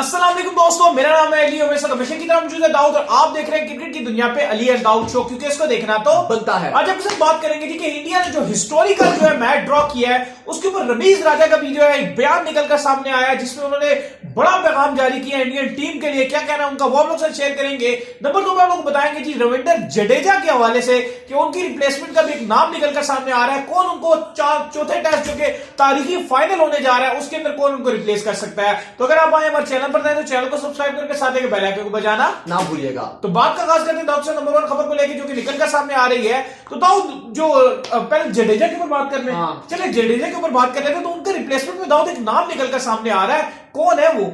अस्सलाम वालेकुम दोस्तों, मेरा नाम है अली और मेरे साथ हमेशा की तरह मौजूद है दाऊद और आप देख रहे हैं क्रिकेट की दुनिया पे अली एंड दाऊद शो, क्योंकि इसको देखना तो बनता है। आज आपके साथ बात करेंगे कि इंडिया ने जो हिस्टोरिकल जो है मैच ड्रॉ किया है उसके ऊपर रमीज राजा का भी जो है एक बयान निकलकर सामने आया जिसमें उन्होंने बड़ा पैगाम जारी किया इंडियन टीम के लिए। क्या कहना है उनका वो हम लोग से शेयर करेंगे। नंबर 2 पे हम लोग बताएंगे जी रविंद्र जडेजा के हवाले से कि उनकी रिप्लेसमेंट का भी एक नाम निकलकर सामने आ रहा है। कौन उनको चौथे टेस्ट जो कि तारीखी फाइनल होने जा रहा है उसके अंदर कौन उनको रिप्लेस कर सकता है। तो अगर आप आए हमारे चैनल पर तो चैनल को सब्सक्राइब करके साथ ही बेल आइकन को बजाना ना भूलिएगा। तो बात का आगाज करते हैं दाऊद से नंबर 1 खबर को लेकर जो कि निकल कर सामने आ रही है। तो दाऊद जो पहले जडेजा के ऊपर बात कर रहे हैं, चलिए जडेजा के ऊपर बात कर रहे थे तो उनका रिप्लेसमेंट में दाऊद एक नाम निकल कर सामने आ रहा है। कौन है वो?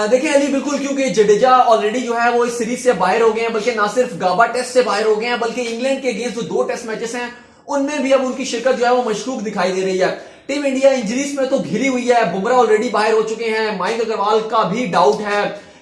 देखिए अली, बिल्कुल, क्योंकि जडेजा ऑलरेडी जो है वो इस सीरीज से बाहर हो गए हैं, बल्कि ना सिर्फ गाबा टेस्ट से बाहर हो गए हैं बल्कि इंग्लैंड के अगेंस्ट जो 2 टेस्ट मैचेस हैं उनमें भी अब उनकी शिरकत जो है वो मशकूक दिखाई दे रही है। टीम इंडिया इंजरीज में तो घिरी हुई है। बुमराह ऑलरेडी बाहर हो चुके हैं, मयंक अग्रवाल का भी डाउट है,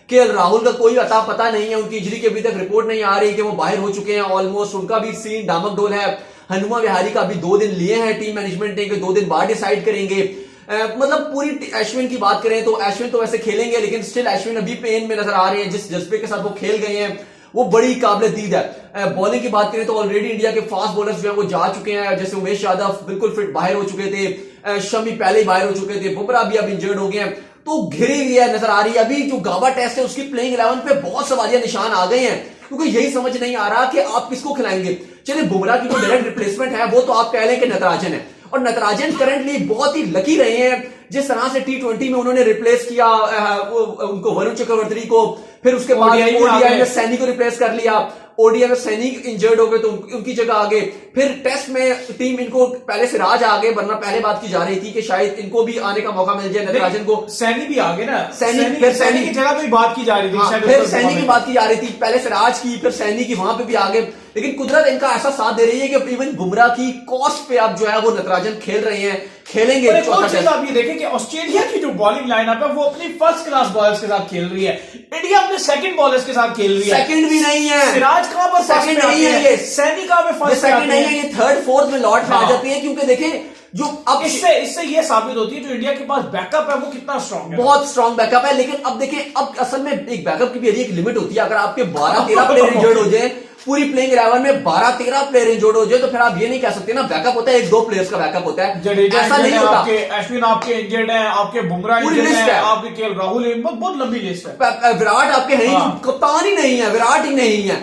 केएल राहुल का कोई अता पता नहीं है, उनकी इंजरी की अभी तक रिपोर्ट नहीं आ रही कि वो बाहर हो चुके हैं ऑलमोस्ट, उनका भी सीन डामक डोल है। हनुमा विहारी का भी 2 दिन लिए हैं टीम मैनेजमेंट ने कि 2 दिन बाद डिसाइड करेंगे। मतलब पूरी अश्विन की बात करें तो अश्विन तो वैसे खेलेंगे लेकिन स्टिल अश्विन अभी पेन में नजर आ रहे हैं। जिस जज्बे के साथ वो खेल गए हैं वो बड़ी काबिल दीद है। बॉलिंग की बात करें तो ऑलरेडी इंडिया के फास्ट बॉलर्स जो है वो जा चुके हैं, जैसे उमेश यादव बिल्कुल फिट बाहर हो चुके थे, शमी पहले ही बाहर हो चुके थे, बुमराह भी अब इंजर्ड हो गए हैं, तो घिरी हुई है नजर आ रही है। अभी जो गाबा टेस्ट है उसकी प्लेइंग 11 पे बहुत सवालिया निशान आ गए हैं क्योंकि यही समझ नहीं आ रहा कि आप किसको खिलाएंगे। चलिए बुमराह की जो डायरेक्ट रिप्लेसमेंट है वो तो आप कह लें कि नटराजन है, और नटराजन करंटली बहुत ही लकी रहे हैं जिस तरह से T20 में उन्होंने रिप्लेस किया उनको वरुण चक्रवर्ती को, फिर उसके बाद ओडीआई में सैनी को रिप्लेस कर लिया। ओडीआई में सैनी इंजर्ड हो गए तो उनकी जगह आगे, फिर टेस्ट में टीम इनको पहले सिराज आ गए, वरना पहले बात की जा रही थी कि शायद इनको भी आने का मौका मिल जाए नटराजन को। सैनी भी आगे ना, सैनी की जगह पे बात की जा रही थी, फिर सैनी की बात की जा रही थी, पहले सिराज की फिर सैनी की, वहां पे भी आगे, लेकिन कुदरत इनका ऐसा साथ दे रही है कि इवन बुमराह की कॉस्ट पे अब जो है वो नटराजन खेल रहे हैं, खेलेंगे। आप ये देखें कि ऑस्ट्रेलिया की जो बॉलिंग लाइनअप है वो अपनी फर्स्ट क्लास बॉलर्स के साथ खेल रही है, इंडिया अपने सेकंड बॉलर्स के साथ खेल रही है। सेकंड भी नहीं है, सिराज कहां पर सेकंड नहीं है, ये सैनी कहां पे फर्स्ट सेकंड नहीं है, ये थर्ड फोर्थ में लॉट में आ जाती है। क्योंकि देखें जो अब इससे ये साबित होती है जो इंडिया के पास बैकअप है वो कितना स्ट्रांग है, बहुत स्ट्रांग बैकअप है। लेकिन अब देखिए, अब असल में एक बैकअप की भी एक लिमिट होती है। अगर आपके 12-13 प्लेयर इंजर्ड हो जाए, पूरी प्लेइंग 11 में 12-13 प्लेयर इंजर्ड हो जाए तो फिर आप ये नहीं कह सकते ना बैकअप होता है, 1-2 प्लेयर्स का बैकअप होता है, ऐसा नहीं होता। अश्विन आपके इंजर्ड है, आपके बुमराह इंजर्ड है, आपके केएल राहुल, बहुत लंबी लिस्ट है। विराट आपके है, कप्तान ही नहीं है, विराट ही नहीं है,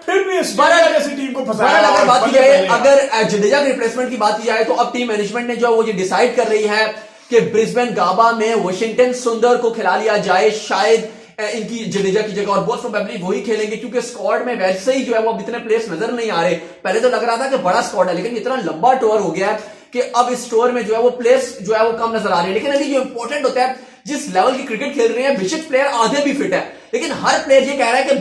फिर भी जैसी टीम को फंसाया। अगर बात की जाए, अगर जडेजा के रिप्लेसमेंट की बात की जाए तो अब टीम मैनेजमेंट ने जो वो ये डिसाइड कर रही है कि ब्रिस्बेन गाबा में वाशिंगटन सुंदर को खिला लिया जाए, शायद इनकी जडेजा की जगह, और बहुत प्रोबेबली वही खेलेंगे क्योंकि स्क्वाड में वैसे ही जो है वो अब इतने प्लेयर्स नजर नहीं आ रहे। पहले तो लग रहा था कि बड़ा स्क्वाड है, लेकिन इतना लंबा टूर हो गया है कि अब इस टूर में जो है वो प्लेयर्स जो है वो कम नजर आ रहे हैं। लेकिन अभी जो इंपॉर्टेंट होता है, जिस लेवल की क्रिकेट खेल रहे हैं बेशक प्लेयर आधे भी फिट है, लेकिन हर प्लेयर ये कह रहा है कि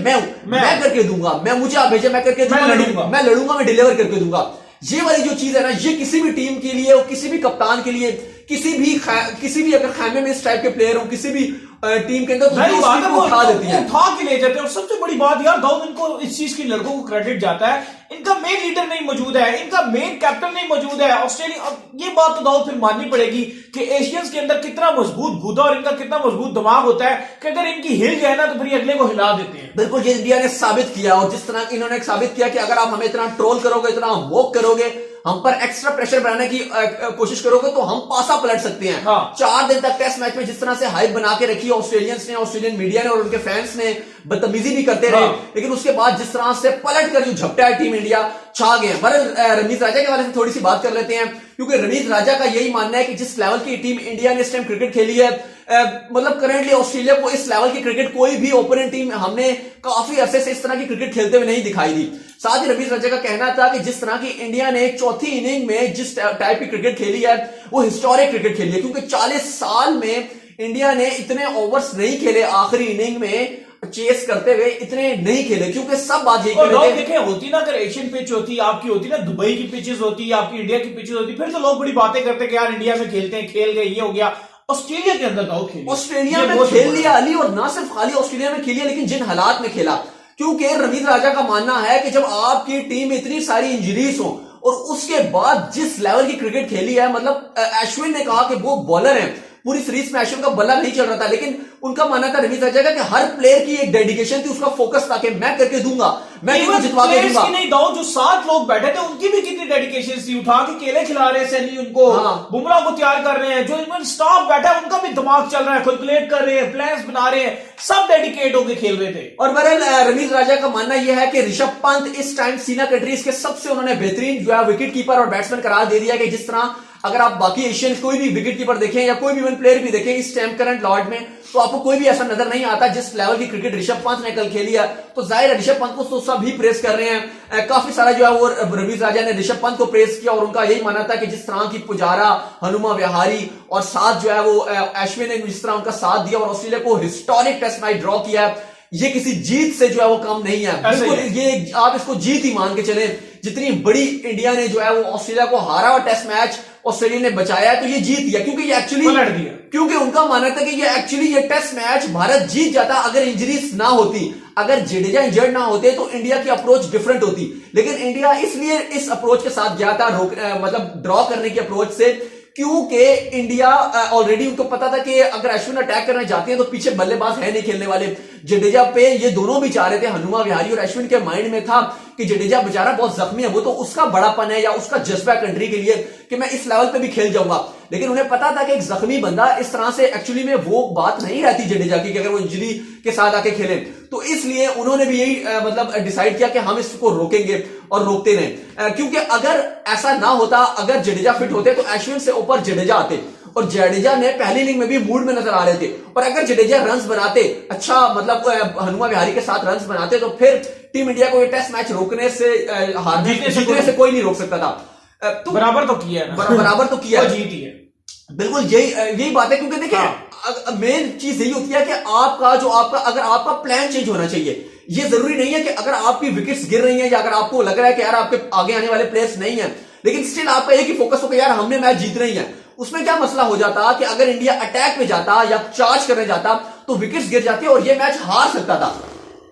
मैं करके दूंगा, मैं मुझे आप भेजे, मैं करके दूंगा, मैं लड़ूंगा, मैं डिलीवर करके दूंगा। ये वाली जो चीज है ना, ये किसी भी टीम के लिए और किसी भी कप्तान के लिए, किसी भी अगर खैमे में इस टाइप के प्लेयर हो किसी भी टीम के अंदर उठा देती है, उठा के ले जाते हैं। और सबसे बड़ी बात यार दाऊद, इनको इस चीज की लड़कों को क्रेडिट जाता है, इनका मेन लीडर नहीं मौजूद है, इनका मेन कैप्टन नहीं मौजूद है ऑस्ट्रेलिया। अब ये बात तो दाऊद फिर माननी पड़ेगी कि एशियंस के अंदर कितना मजबूत गूदा और इनका कितना मजबूत दिमाग होता है कि अगर इनकी हिल जाए ना तो फिर अगले को हिला देते हैं। बिल्कुल, ये इंडिया ने साबित किया, और जिस तरह इन्होंने साबित किया कि अगर आप हमें इतना ट्रोल करोगे, इतना मोक करोगे, हम पर एक्स्ट्रा प्रेशर बनाने की कोशिश करोगे तो हम पासा पलट सकते हैं। 4 दिन तक टेस्ट मैच में जिस तरह से हाइप बना के रखी ऑस्ट्रेलियंस ने, ऑस्ट्रेलियन मीडिया ने और उनके फैंस ने, बदतमीजी भी करते रहे, लेकिन उसके बाद जिस तरह से पलट कर जो झपटा है टीम इंडिया, छा गए। बहरहाल रमीज राजा के बारे में थोड़ी सी बात कर लेते हैं, क्योंकि रमीज राजा का यही मानना है कि जिस लेवल की टीम इंडिया ने इस टाइम क्रिकेट खेली है, मतलब करेंटली ऑस्ट्रेलिया को इस लेवल की क्रिकेट कोई भी ओपोनेंट टीम हमने काफी अरसे से इस तरह की क्रिकेट खेलते हुए नहीं दिखाई दी। साथ ही रमीज राजा का कहना था कि जिस तरह की इंडिया ने चौथी इनिंग में जिस टाइप की क्रिकेट खेली है वो हिस्टोरिक क्रिकेट खेली है, क्योंकि 40 साल में इंडिया ने इतने ओवर्स नहीं खेले, आखिरी इनिंग में चेस करते हुए इतने नहीं खेले, क्योंकि सब बात यही देखें होती ना, अगर एशियन पिच होती, आपकी होती ना दुबई की पिचेस होती, आपकी इंडिया की पिचेस होती, फिर तो लोग बड़ी बातें करते कि यार इंडिया में खेलते हैं, खेल गए, ये हो गया। ऑस्ट्रेलिया के अंदर ऑस्ट्रेलिया में खेल लिया अली, और ना सिर्फ खाली ऑस्ट्रेलिया में खेलिया, लेकिन जिन हालात में खेला, क्योंकि रमीज राजा का मानना है कि जब आपकी टीम में इतनी सारी इंजरीज हो और उसके बाद जिस लेवल की क्रिकेट खेली है, मतलब अश्विन ने कहा कि वो बॉलर हैं पूरी सीरीज में अश्विन का बल्ला नहीं चल रहा था, लेकिन उनका मानना था रमीज राजा का कि हर प्लेयर की एक डेडिकेशन थी, उसका फोकस था कि मैं करके दूंगा, मैं टीम को जितवा के दूंगा। नहीं दाऊद, जो 7 लोग बैठे थे उनकी भी कितनी डेडिकेशन थी, उठा के केले खिला रहे हैं सैनी उनको, बुमराह को तैयार कर रहे हैं, जो इवन स्टाफ बैठा है उनका भी दिमाग चल रहा है, कैलकुलेट कर रहे हैं, प्लान्स बना रहे हैं, सब डेडिकेट होकर खेल रहे थे। और बहरहाल रमीज राजा का मानना यह है कि ऋषभ पंत इस टाइम सीना कंट्रीज के सबसे उन्होंने बेहतरीन जो है विकेट कीपर और बैट्समैन करार दे दिया कि जिस तरह अगर आप बाकी एशियन कोई भी विकेट कीपर देखें या कोई भी इवन प्लेयर भी देखें इस टाइम करंट लॉर्ड में, तो आपको कोई भी ऐसा नजर नहीं आता जिस लेवल की क्रिकेट ऋषभ पंत ने कल खेली है। तो जाहिर है ऋषभ पंत को तो सभी प्रेस कर रहे हैं, काफी सारा जो है वो रमीज राजा ने ऋषभ पंत को प्रेस किया और उनका यही मानना था कि जिस तरह की पुजारा, हनुमा विहारी और साथ जो है वो अश्विन ने जिस तरह उनका साथ दिया और ऑस्ट्रेलिया को हिस्टोरिक टेस्ट मैच ड्रॉ किया है, ये किसी जीत से जो है वो कम नहीं है, बिल्कुल ये आप इसको जीत ही मान के चले। जितनी बड़ी इंडिया ने जो है वो ऑस्ट्रेलिया को हारा और टेस्ट मैच ऑस्ट्रेलिया ने बचाया है, तो ये जीत दिया क्योंकि ये एक्चुअली पलट दिया, क्योंकि उनका मानना था कि ये एक्चुअली ये टेस्ट मैच भारत जीत जाता अगर इंजरीज ना होती, अगर जडेजा इंजर्ड ना होते तो इंडिया की अप्रोच डिफरेंट होती। लेकिन इंडिया इसलिए इस अप्रोच के साथ गया था मतलब ड्रॉ करने की अप्रोच से, क्योंकि इंडिया ऑलरेडी उनको पता था कि अगर अश्विन अटैक करने जाते हैं तो पीछे बल्लेबाज है नहीं खेलने वाले। जडेजा पे ये दोनों भी चाह रहे थे, हनुमा विहारी और अश्विन के माइंड में था कि जडेजा बेचारा बहुत जख्मी है, वो तो उसका बड़ापन है या उसका जज्बा कंट्री के लिए कि मैं इस लेवल पे भी खेल जाऊंगा। लेकिन उन्हें पता था कि एक जख्मी बंदा इस तरह से एक्चुअली में वो बात नहीं रहती जडेजा की कि अगर वो इंजरी के साथ आके खेले, तो इसलिए उन्होंने भी यही मतलब डिसाइड किया कि हम इसको रोकेंगे और रोकते रहे, क्योंकि अगर ऐसा ना होता, अगर जडेजा फिट होते तो अश्विन से ऊपर जडेजा आते और जडेजा ने पहली इनिंग में भी मूड में नजर आ रहे थे, और अगर जडेजा रन्स बनाते, अच्छा मतलब हनुमा विहारी के साथ रन्स बनाते, तो फिर टीम इंडिया को ये टेस्ट मैच रोकने से जीतने से कोई नहीं रोक सकता था। तो बराबर तो किया है, बराबर तो किया, जीती है, बिल्कुल यही बात है। क्योंकि देखिए मेन चीज यही होती है कि आपका अगर आपका प्लान चेंज होना चाहिए, ये जरूरी नहीं है कि अगर आपकी विकेट्स गिर रही हैं या अगर आपको लग रहा है कि यार आपके आगे आने वाले प्लेयर्स नहीं है, लेकिन स्टिल आपका एक ही फोकस हो कि यार हमने मैच जीत रही है। उसमें क्या मसला हो जाता कि अगर इंडिया अटैक में जाता या चार्ज करने जाता तो विकेट्स गिर जाती और ये मैच हार सकता था।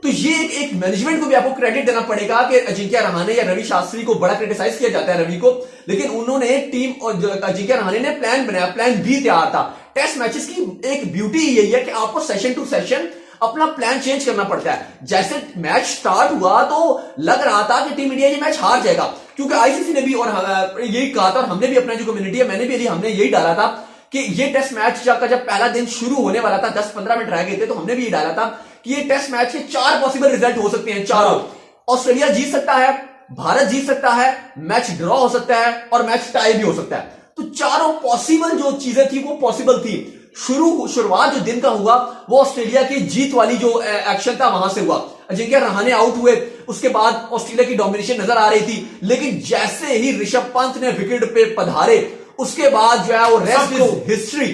तो ये एक मैनेजमेंट को भी आपको क्रेडिट देना पड़ेगा कि अजिंक्य रहाणे या रवि शास्त्री को बड़ा क्रिटिसाइज किया जाता है रवि को, लेकिन उन्होंने टीम और अजिंक्य रहाणे ने प्लान बनाया, प्लान बी तैयार था। टेस्ट मैचेस की एक ब्यूटी यही है कि आपको सेशन टू सेशन अपना प्लान चेंज करना पड़ता है। जैसे मैच स्टार्ट हुआ तो लग रहा था कि टीम इंडिया ये मैच हार जाएगा, क्योंकि आईसीसी ने भी और यही कहा था और हमने भी अपना जो कम्युनिटी है मैंने भी हमने यही डाला था कि ये टेस्ट मैच का जब पहला दिन शुरू होने वाला था, 10-15 मिनट रह गए थे, तो हमने भी ये डाला था कि ये टेस्ट मैच के 4 पॉसिबल रिजल्ट हो सकते हैं, चारों। ऑस्ट्रेलिया जीत सकता है, भारत जीत सकता है, मैच ड्रॉ हो सकता है और मैच टाई भी हो सकता है। तो चारों पॉसिबल जो चीजें थी वो पॉसिबल थी। शुरुआत जो दिन का हुआ वो ऑस्ट्रेलिया की जीत वाली जो एक्शन था वहां से हुआ। अजिंक्य रहाणे आउट हुए, उसके बाद ऑस्ट्रेलिया की डोमिनेशन नजर आ रही थी, लेकिन जैसे ही ऋषभ पंत ने विकेट पे पधारे उसके बाद जो है वो रेस्ट इज हिस्ट्री,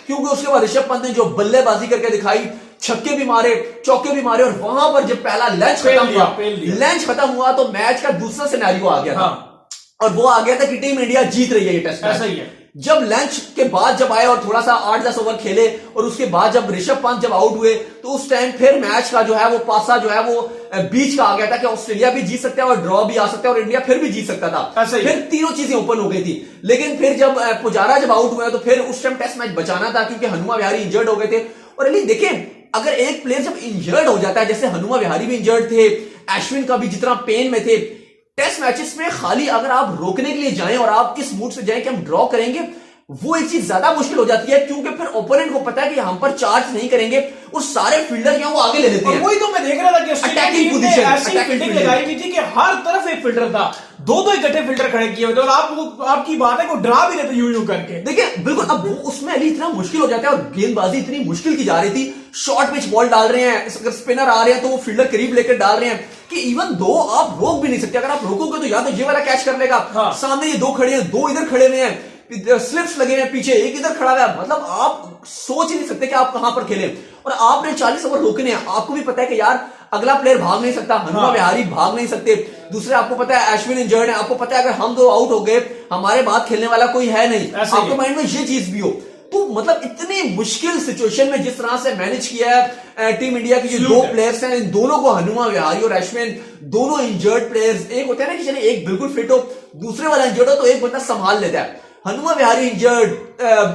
क्योंकि उसके बाद ऋषभ पंत ने जो बल्लेबाजी करके दिखाई, छक्के भी मारे, चौके भी मारे, और वहां पर जब पहला लंच खत्म हुआ तो मैच का दूसरा सिनेरियो आ गया था। और वो आ गया था कि टीम इंडिया जीत रही है ये टेस्ट ऐसा ही है। जब लंच के बाद जब आए और थोड़ा सा 8-10 ओवर खेले और उसके बाद जब ऋषभ पंत जब आउट हुए तो उस टाइम फिर मैच का जो है वो पासा जो है वो बीच का आ गया था कि ऑस्ट्रेलिया भी जीत सकता है और ड्रॉ भी आ सकता है और इंडिया फिर भी जीत सकता था। फिर तीनों चीजें ओपन हो गई थी। लेकिन फिर जब पुजारा जब आउट हुआ तो फिर उस टाइम टेस्ट मैच बचाना था क्योंकि हनुमा विहारी इंजर्ड हो गए थे। और अली देखिए, अगर एक प्लेयर जब इंजर्ड हो जाता है, जैसे हनुमा विहारी भी इंजर्ड थे, अश्विन का भी जितना पेन में थे, टेस्ट मैचेस में खाली अगर आप रोकने के लिए जाएं और आप इस मूड से जाएं कि हम ड्रॉ करेंगे, वो एक चीज ज्यादा मुश्किल हो जाती है क्योंकि फिर ओपोनेंट को पता है कि हम पर चार्ज नहीं करेंगे और सारे फील्डर जो वो आगे ले लेते हैं। वही तो मैं देख रहा था कि अटैकिंग पोजीशन, ऐसी फील्डिंग लगाई हुई थी कि हर तरफ एक फील्डर था, दो इकट्ठे फील्डर खड़े किए हुए थे और आपकी बात है को डरा भी लेते यूं करके। देखिए बिल्कुल, अब उसमें अली इतना मुश्किल हो जाता है और गेंदबाजी इतनी मुश्किल की जा रही थी। शॉर्ट पिच बॉल डाल रहे हैं, अगर स्पिनर आ रहे हैं तो वो फील्डर करीब लेकर डाल रहे हैं कि इवन दो आप रोक भी नहीं सकते। अगर आप रोकोगे तो या तो ये वाला कैच कर लेगा, सामने ये दो खड़े हैं, दो इधर खड़े हुए हैं, स्लिप्स लगे हैं पीछे, एक इधर खड़ा है, मतलब आप सोच ही नहीं सकते कि आप कहां पर खेलें। और आपने 40 ओवर रोकने हैं, आपको भी पता है कि यार अगला प्लेयर भाग नहीं सकता, हनुमा विहारी भाग नहीं सकते, दूसरे आपको पता है अश्विन इंजर्ड है, आपको पता है अगर हम दो आउट हो गए हमारे बाद खेलने वाला कोई है नहीं, आपके माइंड में ये चीज भी हो। तो मतलब इतनी मुश्किल सिचुएशन में जिस तरह से मैनेज किया है टीम इंडिया के जो दो प्लेयर्स हैं, इन दोनों को, हनुमा विहारी और अश्विन, दोनों इंजर्ड प्लेयर्स। एक होता है ना कि चलिए एक बिल्कुल फिट हो, दूसरे वाला इंजर्ड हो तो एक बंदा संभाल लेता है। हनुमा विहारी इंजर्ड,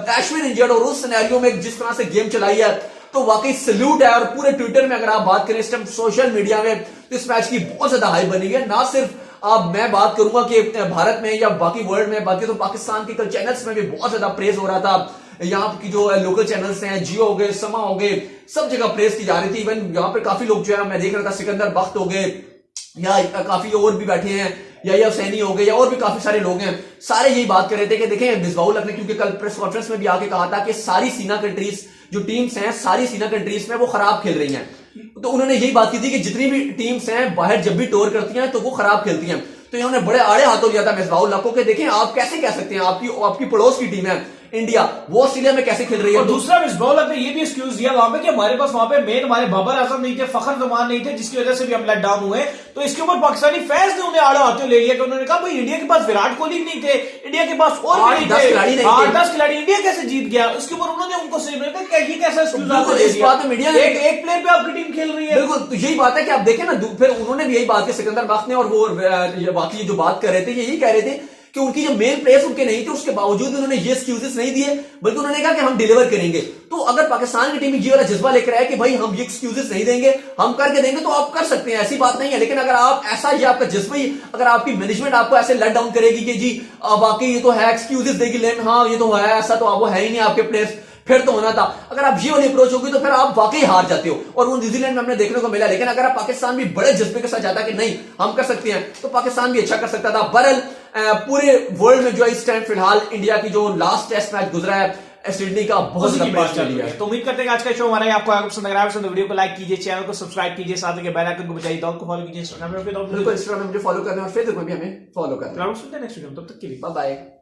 अश्विन इंजर्ड, और उस सिनेरियो में जिस तरह से गेम चलाई है तो वाकई सल्यूट है। और पूरे ट्विटर में अगर आप बात करें इस टाइम सोशल मीडिया में तो इस मैच की बहुत ज्यादा हाइप बनी है। ना सिर्फ अब मैं बात करूंगा कि भारत में या बाकी वर्ल्ड में, बाकी तो पाकिस्तान के कल चैनल्स में भी बहुत ज्यादा प्रेज हो रहा था। यहाँ की जो लोकल चैनल्स हैं, जियो हो गए, समा हो गए, सब जगह प्रेस की जा रही थी। इवन यहाँ पे काफी लोग जो है मैं देख रहा था, सिकंदर बख्त हो गए या काफी और भी बैठे हैं, या सैनी हो गए या और भी काफी सारे लोग हैं, सारे यही बात कर रहे थे कि देखें मिसबाहुल हक ने, क्योंकि कल प्रेस कॉन्फ्रेंस में भी आके कहा था कि सारी सीना कंट्रीज जो टीम्स हैं, सारी सीना कंट्रीज में वो खराब खेल रही हैं। तो उन्होंने यही बात की थी कि जितनी भी टीम्स हैं बाहर जब भी टूर करती हैं तो वो खराब खेलती हैं। तो इन्होंने बड़े आड़े हाथों लिया था मिसबाहुल हक को कि देखें आप कैसे कह सकते हैं, आपकी पड़ोस की टीम है इंडिया, वो ऑस्ट्रेलिया में कैसे खेल रही है। और दूसरा मिसबाहुल हक ने ये भी एक्सक्यूज दिया वहां पे कि हमारे पास वहां पे मेन हमारे बाबर आजम नहीं थे, फखर जमान नहीं थे, जिसकी वजह से भी हम लेट डाउन हुए। तो इसके ऊपर पाकिस्तानी फैंस ने उन्हें आड़े हाथों ले लिया कि उन्होंने कहा भाई इंडिया के पास विराट कोहली नहीं थे, इंडिया के पास और भी नहीं थे, 10 खिलाड़ी, इंडिया कैसे जीत गया। उसके ऊपर उन्होंने उनको सही ये कैसा एक्सक्यूज, इस बात में मीडिया एक प्लेयर पे आपकी टीम खेल रही है। बिल्कुल, तो यही बात है कि आप देखें ना, फिर उन्होंने भी यही बात की, सिकंदर बख्त ने, और वो बाकी जो बात कर रहे थे यही कह रहे थे कि उनकी जो मेन प्लेयर्स उनके नहीं थे, उसके बावजूद उन्होंने ये एक्सक्यूजेस नहीं दिए, बल्कि उन्होंने कहा कि हम डिलीवर करेंगे। तो अगर पाकिस्तान की टीम ये वाला जज्बा लेकर आए कि भाई हम ये एक्सक्यूजेस नहीं देंगे, हम करके देंगे, तो आप कर सकते हैं, ऐसी बात नहीं है। लेकिन अगर आप ऐसा, ये आपका जज्बा ही, अगर आपकी मैनेजमेंट आपको ऐसे लेट डाउन करेगी कि जी वाकई ये तो है, एक्सक्यूजेस देगी, लेकिन हाँ ये तो है ऐसा, तो आप वो है ही नहीं आपके प्लेयर्स, फिर तो होना था। अगर आप ये वाली अप्रोच होगी तो फिर आप वाकई हार जाते हो, और वो न्यूजीलैंड में हमने देखने को मिला। लेकिन अगर आप पाकिस्तान भी बड़े जज्बे के साथ जाता कि नहीं हम कर सकते हैं, तो पाकिस्तान भी अच्छा कर सकता था। बहरहाल पूरे वर्ल्ड में जो इस टाइम फिलहाल इंडिया की जो लास्ट टेस्ट मैच गुजरा है सिडनी का, बहुत ज्यादा बात चल रही है। तो उम्मीद करते हैं आज का शो हमारा आपको पसंद लग रहा है। वीडियो को लाइक कीजिए, चैनल को सब्सक्राइब कीजिए, साथ में बेल आइकन को बजाइए, दौड़ को फॉलो कीजिए, इंस्टाग्राम में बिल्कुल, इंस्टाग्राम में मुझे फॉलो करना और फेसबुक में भी हमें फॉलो करना। नेक्स्ट वीडियो, तब तक के लिए बाय बाय।